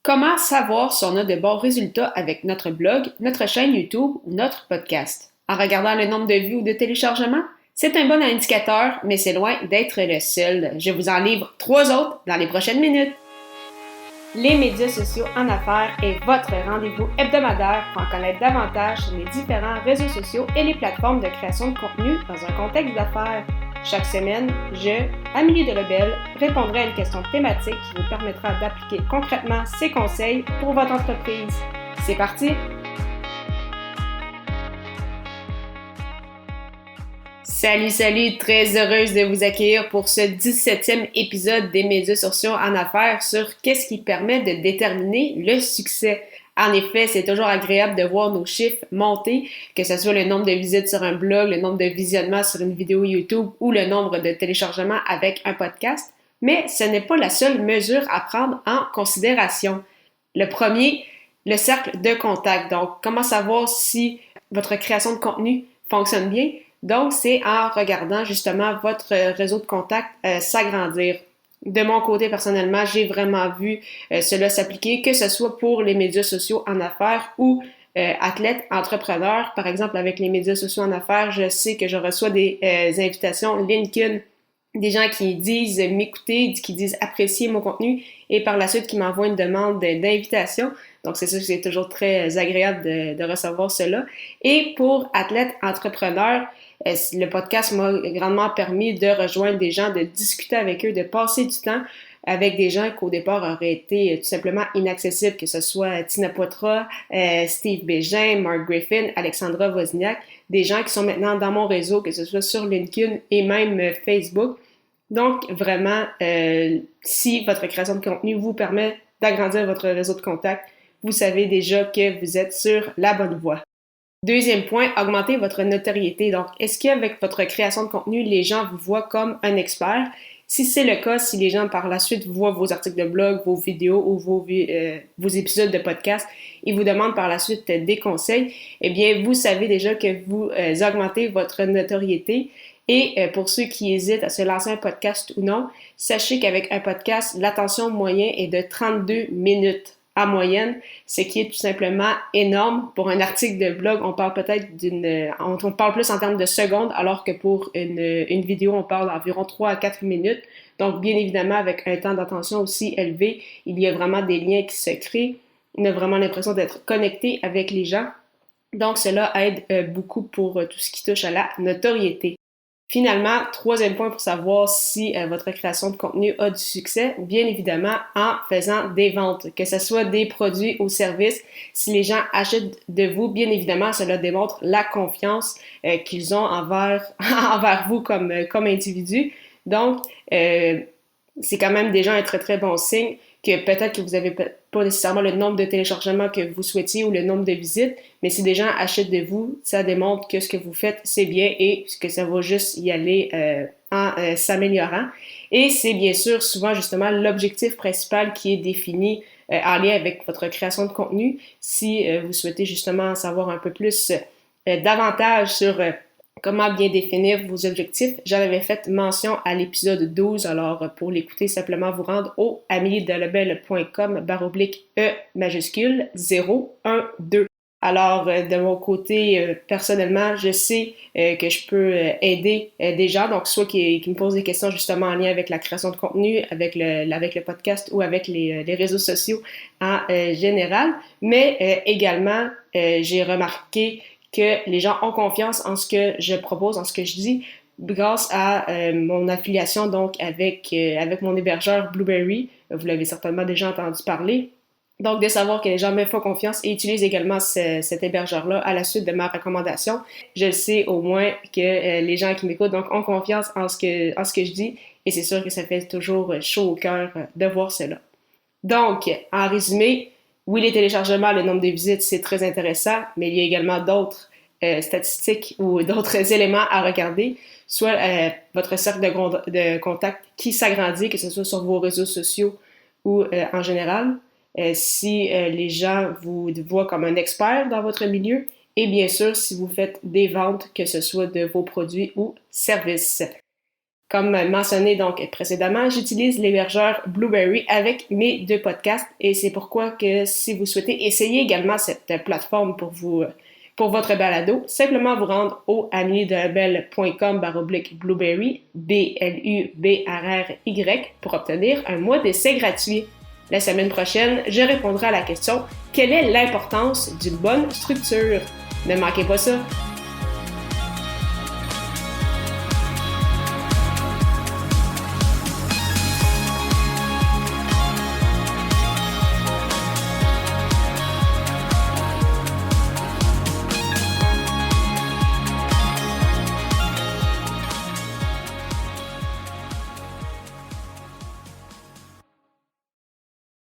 Comment savoir si on a de bons résultats avec notre blog, notre chaîne YouTube ou notre podcast? En regardant le nombre de vues ou de téléchargements? C'est un bon indicateur, mais c'est loin d'être le seul. Je vous en livre 3 autres dans les prochaines minutes. Les médias sociaux en affaires est votre rendez-vous hebdomadaire pour en connaître davantage sur les différents réseaux sociaux et les plateformes de création de contenu dans un contexte d'affaires. Chaque semaine, je, Amélie Delebel, répondrai à une question thématique qui vous permettra d'appliquer concrètement ces conseils pour votre entreprise. C'est parti! Salut, très heureuse de vous accueillir pour ce 17e épisode des médias sociaux en affaires sur qu'est-ce qui permet de déterminer le succès. En effet, c'est toujours agréable de voir nos chiffres monter, que ce soit le nombre de visites sur un blog, le nombre de visionnements sur une vidéo YouTube ou le nombre de téléchargements avec un podcast, mais ce n'est pas la seule mesure à prendre en considération. Le premier, le cercle de contact. Donc, comment savoir si votre création de contenu fonctionne bien? Donc, c'est en regardant justement votre réseau de contacts s'agrandir. De mon côté, personnellement, j'ai vraiment vu cela s'appliquer, que ce soit pour les médias sociaux en affaires ou athlètes, entrepreneurs. Par exemple, avec les médias sociaux en affaires, je sais que je reçois des invitations LinkedIn, des gens qui disent m'écouter, qui disent apprécier mon contenu et par la suite qui m'envoient une demande d'invitation. Donc, c'est sûr que c'est toujours très agréable de recevoir cela. Et pour athlètes entrepreneurs, le podcast m'a grandement permis de rejoindre des gens, de discuter avec eux, de passer du temps avec des gens qu'au départ auraient été tout simplement inaccessibles, que ce soit Tina Poitras, Steve Bégin, Mark Griffin, Alexandra Wozniak, des gens qui sont maintenant dans mon réseau, que ce soit sur LinkedIn et même Facebook. Donc, vraiment, si votre création de contenu vous permet d'agrandir votre réseau de contacts, vous savez déjà que vous êtes sur la bonne voie. Deuxième point, augmenter votre notoriété. Donc, est-ce qu'avec votre création de contenu, les gens vous voient comme un expert? Si c'est le cas, si les gens par la suite voient vos articles de blog, vos vidéos ou vos épisodes de podcast et vous demandent par la suite des conseils, eh bien, vous savez déjà que vous augmentez votre notoriété. Et pour ceux qui hésitent à se lancer un podcast ou non, sachez qu'avec un podcast, l'attention moyenne est de 32 minutes en moyenne, ce qui est tout simplement énorme. Pour un article de blog, on parle peut-être on parle plus en termes de secondes, alors que pour une vidéo, on parle d'environ 3 à 4 minutes. Donc, bien évidemment, avec un temps d'attention aussi élevé, il y a vraiment des liens qui se créent. On a vraiment l'impression d'être connecté avec les gens. Donc, cela aide beaucoup pour tout ce qui touche à la notoriété. Finalement, troisième point pour savoir si votre création de contenu a du succès, bien évidemment en faisant des ventes, que ce soit des produits ou services. Si les gens achètent de vous, bien évidemment, cela démontre la confiance qu'ils ont envers vous comme individu. Donc, c'est quand même déjà un très très bon signe que peut-être que vous n'avez pas nécessairement le nombre de téléchargements que vous souhaitiez ou le nombre de visites, mais si des gens achètent de vous, ça démontre que ce que vous faites, c'est bien et que ça va juste y aller en s'améliorant. Et c'est bien sûr souvent justement l'objectif principal qui est défini en lien avec votre création de contenu. Si vous souhaitez justement en savoir un peu plus davantage sur comment bien définir vos objectifs. J'en avais fait mention à l'épisode 12, alors pour l'écouter, simplement vous rendre au ameliedelebel.com/E majuscule 012. Alors, de mon côté, personnellement, je sais que je peux aider des gens, donc soit qui me posent des questions justement en lien avec la création de contenu, avec le podcast ou avec les réseaux sociaux en général, mais également, j'ai remarqué que les gens ont confiance en ce que je propose, en ce que je dis, grâce à mon affiliation donc avec mon hébergeur Blueberry. Vous l'avez certainement déjà entendu parler. Donc, de savoir que les gens me font confiance et utilisent également cet hébergeur-là à la suite de ma recommandation, je sais au moins que les gens qui m'écoutent donc ont confiance en ce que je dis et c'est sûr que ça fait toujours chaud au cœur de voir cela. Donc, en résumé, oui, les téléchargements, le nombre de visites, c'est très intéressant, mais il y a également d'autres statistiques ou d'autres éléments à regarder, soit votre cercle de contact qui s'agrandit, que ce soit sur vos réseaux sociaux ou en général, si les gens vous voient comme un expert dans votre milieu, et bien sûr, si vous faites des ventes, que ce soit de vos produits ou services. Comme mentionné donc précédemment, j'utilise l'hébergeur Blubrry avec mes 2 podcasts et c'est pourquoi que si vous souhaitez essayer également cette plateforme pour votre balado, simplement vous rendre au ameliedelabel.com/blubrry, BLUBRRY, pour obtenir un mois d'essai gratuit. La semaine prochaine, je répondrai à la question « Quelle est l'importance d'une bonne structure ?» Ne manquez pas ça!